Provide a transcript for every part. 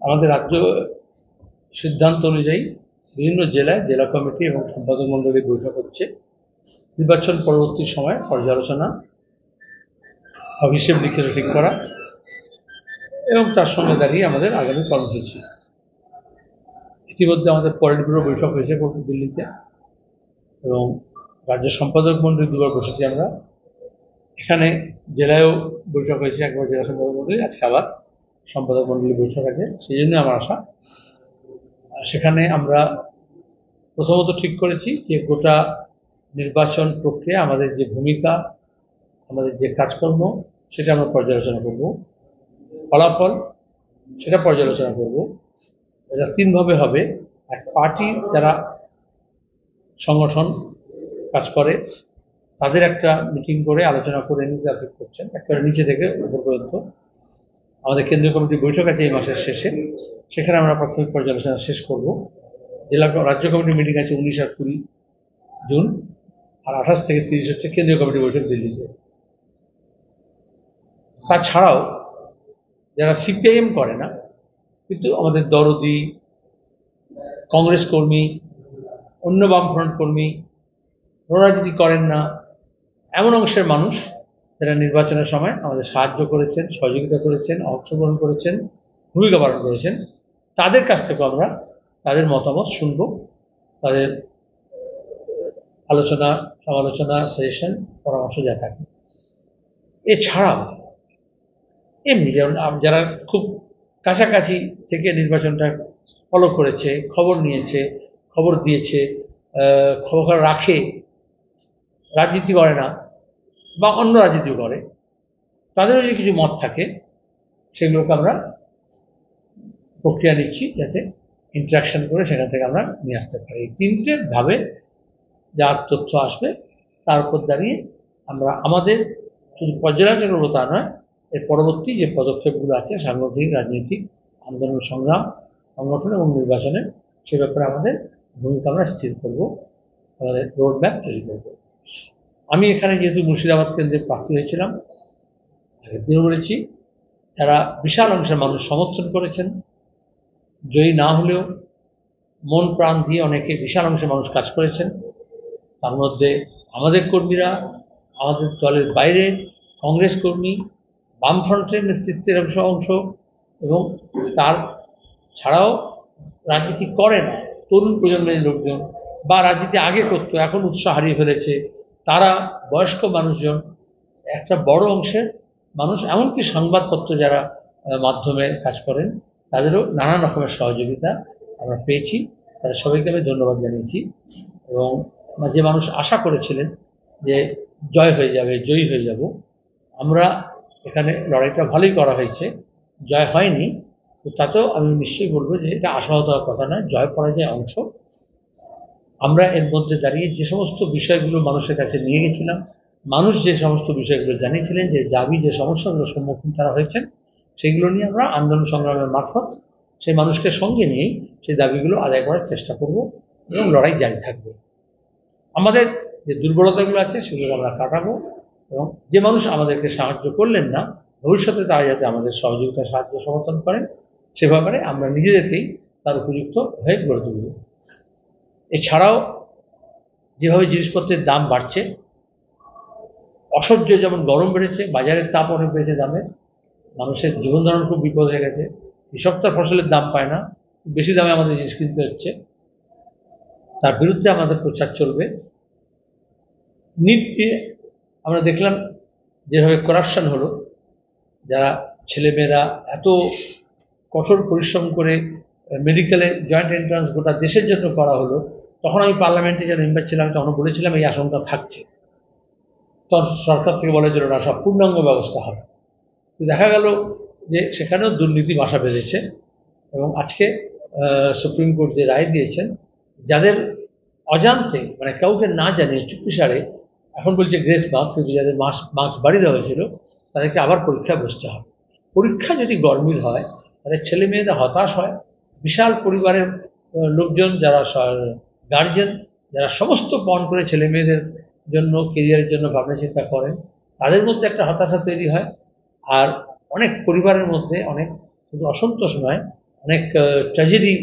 আমাদের রাজ্য সিদ্ধান্ত অনুযায়ী বিভিন্ন জেলায় জেলা কমিটি এবং সম্পাদক মণ্ডলী বৈঠক হচ্ছে। নির্বাচন পরবর্তী সময় পর্যালোচনা, হিসেব লিখে ঠিক করা এবং তার সঙ্গে দাঁড়িয়ে আমাদের আগামী কর্মসূচি। ইতিমধ্যে আমাদের পলিট ব্যুরো বৈঠক হয়েছে দিল্লিতে এবং রাজ্য সম্পাদক মণ্ডলী দুবার বসেছি আমরা। এখানে জেলায়ও বৈঠক হয়েছে, একবার জেলা সম্পাদক মণ্ডলী, আজকে আবার সম্পাদক মণ্ডলী বৈঠক আছে, সেই জন্য আমার আশা। সেখানে আমরা প্রথমত ঠিক করেছি যে গোটা নির্বাচন প্রক্রিয়া আমাদের যে ভূমিকা, আমাদের যে কাজকর্ম, সেটা আমরা পর্যালোচনা করব, ফলাফল সেটা পর্যালোচনা করব। এটা তিনভাবে হবে। এক, পার্টি যারা সংগঠন কাজ করে তাদের একটা মিটিং করে আলোচনা করে নিজে ঠিক করছেন, একেবারে নিচে থেকে উপর পর্যন্ত। আমাদের কেন্দ্রীয় কমিটির বৈঠক আছে এই মাসের শেষে, সেখানে আমরা প্রাথমিক পর্যালোচনা শেষ করব। রাজ্য কমিটির মিটিং আছে 19 আর 20 জুন, আর 28 থেকে 30 হচ্ছে কেন্দ্রীয় কমিটির বৈঠক দিল্লিতে। তাছাড়াও যারা সিপিআইএম করে না কিন্তু আমাদের দরদি, কংগ্রেস কর্মী, অন্য বামফ্রন্ট কর্মী, রাজনীতি করেন না এমন অংশের মানুষ যারা নির্বাচনের সময় আমাদের সাহায্য করেছেন, সহযোগিতা করেছেন, অংশগ্রহণ করেছেন, ভূমিকা পালন করেছেন, তাদের কাছ থেকে আমরা তাদের মতামত শুনব, তাদের আলোচনা, সমালোচনা, সাজেশন, পরামর্শ যা থাকে। এছাড়াও এমনি যেমন যারা খুব কাছাকাছি থেকে নির্বাচনটা ফলো করেছে, খবর নিয়েছে, খবর দিয়েছে, খবর রাখে, রাজনীতি করে না বা অন্য রাজনীতি করে, তাদেরও যে কিছু মত থাকে সেগুলোকে আমরা প্রক্রিয়া নিচ্ছি যাতে ইন্টারাকশন করে সেখান থেকে আমরা নিয়ে আসতে পারি। এই তিনটে ভাবে যা তথ্য আসবে তার উপর দাঁড়িয়ে আমরা আমাদের শুধু পর্যালোচনা করবো তা নয়, এর পরবর্তী যে পদক্ষেপগুলো আছে সাংগঠনিক, রাজনৈতিক, আন্দোলন সংগ্রাম, সংগঠন এবং নির্বাচনে, সে ব্যাপারে আমাদের ভূমিকা আমরা স্থির করব, আমাদের রোড ম্যাপ তৈরি করব। আমি এখানে যেহেতু মুর্শিদাবাদ কেন্দ্রে প্রার্থী হয়েছিলাম, আগের দিনও বলেছি, যারা বিশাল অংশের মানুষ সমর্থন করেছেন, জয়ী না হলেও মন প্রাণ দিয়ে অনেকে বিশাল অংশের মানুষ কাজ করেছেন। তার মধ্যে আমাদের কর্মীরা, আমাদের দলের বাইরে কংগ্রেস কর্মী, বামফ্রন্টের নেতৃত্বের অংশ এবং তার ছাড়াও রাজনীতি করে না তরুণ প্রজন্মের লোকজন, বা রাজনীতি আগে করতো এখন উৎসাহ হারিয়ে ফেলেছে, তারা, বয়স্ক মানুষজন, একটা বড় অংশের মানুষ, এমনকি সংবাদপত্র যারা মাধ্যমে কাজ করেন, তাদেরও নানান রকমের সহযোগিতা আমরা পেয়েছি। তাদের সবাইকে আমি ধন্যবাদ জানিয়েছি। এবং যে মানুষ আশা করেছিলেন যে জয় হয়ে যাবে, জয়ী হয়ে যাব, আমরা এখানে লড়াইটা ভালোই করা হয়েছে, জয় হয়নি, তো তাতেও আমি নিশ্চয়ই বলবো যে এটা আশাহত হওয়ার কথা নয়, জয় পরাজয় অংশ। আমরা এর মধ্যে দাঁড়িয়ে যে সমস্ত বিষয়গুলো মানুষের কাছে নিয়ে গেছিলাম, মানুষ যে সমস্ত বিষয়গুলো জানিয়েছিলেন, যে দাবি, যে সমস্যাগুলোর সম্মুখীন তারা হয়েছেন, সেগুলো নিয়ে আমরা আন্দোলন সংগ্রামের মারফত সেই মানুষকে সঙ্গে নিয়েই সেই দাবিগুলো আদায় করার চেষ্টা করব এবং লড়াই জারি থাকবে। আমাদের যে দুর্বলতাগুলো আছে সেগুলো আমরা কাটাবো এবং যে মানুষ আমাদেরকে সাহায্য করলেন না, ভবিষ্যতে তারা যাতে আমাদের সহযোগিতা, সাহায্য, সমর্থন করেন, সে ব্যাপারে আমরা নিজেদেরকেই তার উপযুক্ত হয়ে গড়ে তুলব। এছাড়াও যেভাবে জিনিসপত্রের দাম বাড়ছে, অসহ্য যেমন গরম বেড়েছে, বাজারের তাপ অনেক বেড়েছে, দামের, মানুষের জীবন ধারণ খুব বিপদ হয়ে গেছে, কৃষক তার ফসলের দাম পায় না, বেশি দামে আমাদের জিনিস কিনতে হচ্ছে, তার বিরুদ্ধে আমাদের প্রচার চলবে। নিট দিয়ে আমরা দেখলাম যেভাবে করাপশন হলো, যারা ছেলেমেয়েরা এত কঠোর পরিশ্রম করে মেডিকেলে জয়েন্ট এন্ট্রান্স গোটা দেশের জন্য করা হলো, তখন আমি পার্লামেন্টে যে মেম্বার ছিলাম তখন বলেছিলাম এই আশঙ্কা থাকছে, তখন সরকার থেকে বলেছিল না, সব পূর্ণাঙ্গ ব্যবস্থা হবে। দেখা গেল যে সেখানেও দুর্নীতি বাসা বেঁধেছে এবং আজকে সুপ্রিম কোর্ট যে রায় দিয়েছেন, যাদের অজান্তে, মানে কাউকে না জানিয়ে চুপিসারে, এখন বলছে গ্রেস মার্কস, কিন্তু যাদের মার্কস বাড়িয়ে দেওয়া হয়েছিল তাদেরকে আবার পরীক্ষায় বসতে হবে। পরীক্ষা যদি গরমিল হয় তাহলে ছেলে মেয়েদের হতাশ হয়, বিশাল পরিবারের লোকজন, যারা গার্জেন, যারা সমস্ত পণ করে ছেলে মেয়েদের জন্য, কেরিয়ারের জন্য ভাবনা চিন্তা করেন, তাদের মধ্যে একটা হতাশা তৈরি হয়। আর অনেক পরিবারের মধ্যে অনেক শুধু অসন্তোষ নয়, অনেক ট্র্যাজেডি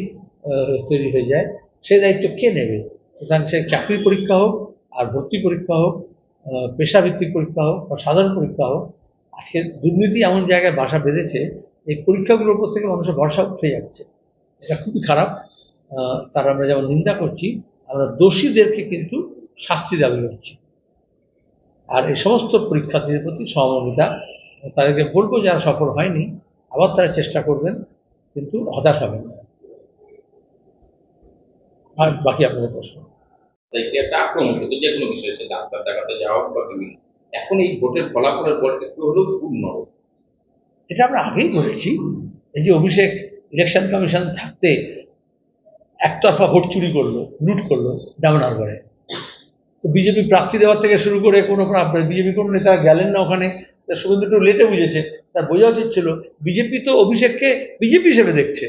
তৈরি হয়ে যায়, সেই দায়িত্ব কে নেবে? সুতরাং সে চাকরির পরীক্ষা হোক, আর ভর্তি পরীক্ষা হোক, পেশাভিত্তিক পরীক্ষা হোক বা সাধারণ পরীক্ষা হোক, আজকে দুর্নীতি এমন জায়গায় বাসা বেঁধেছে, এই পরীক্ষাগুলোর উপর থেকে মানুষের ভরসা উঠে যাচ্ছে। এটা খুবই খারাপ। তার আমরা যেমন নিন্দা করছি, আমরা দোষীদেরকে কিন্তু শাস্তি দাবি করছি। আর এই সমস্ত পরীক্ষার্থীদের প্রতি সহমর্মিতা, তাদেরকে বলবো যারা সফল হয়নি আবার তারা চেষ্টা করবেন, কিন্তু হতাশ হবেন না। আর বাকি আপনাদের প্রশ্ন। একটা আক্রমণ হতো যে কোনো বিষয়, সে ডাক্তার দেখাতে যাওয়া হোক বা বিভিন্ন, এখন এই ভোটের ফলাফলের পর একটু হলেও সুর নরম। এটা আমরা আগেই বলেছি, এই যে অভিষেক ইলেকশন কমিশন থাকতে একতরফা ভোট চুরি করলো, লুট করলো ডায়মন্ড হারবারে। তো বিজেপি প্রার্থী দেওয়ার থেকে শুরু করে কোনো বিজেপি কোনো নেতা গেলেন না ওখানে, শুভেন্দু একটু লেটে বুঝেছে। তার বোঝা উচিত ছিল বিজেপি তো অভিষেককে বিজেপি হিসেবে দেখছে,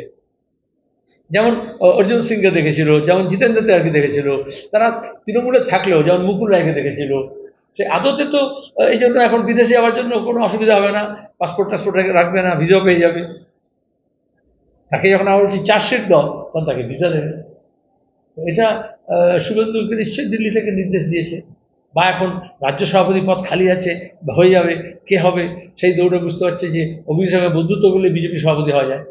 যেমন অর্জুন সিংকে দেখেছিল, যেমন জিতেন্দ্র তেওয়ারকে দেখেছিল, তারা তৃণমূলে থাকলেও যেমন মুকুল রায়কে দেখেছিল। সে আদতে তো এই জন্য এখন বিদেশে যাওয়ার জন্য কোনো অসুবিধা হবে না, পাসপোর্ট টাসপোর্ট রাখবে না, ভিসাও পেয়ে যাবে। তাকে যখন আবার বলছি চার্জশিট দাও, তখন তাকে ভিসা দেবে। এটা শুভেন্দুকে নিশ্চয়ই দিল্লি থেকে নির্দেশ দিয়েছে, বা এখন রাজ্য সভাপতি পদ খালি আছে বা হয়ে যাবে, কে হবে সেই দৌড়ে বুঝতে পারছে যে অভিষেকে বন্ধুত্ব করলে বিজেপি সভাপতি হওয়া যায়।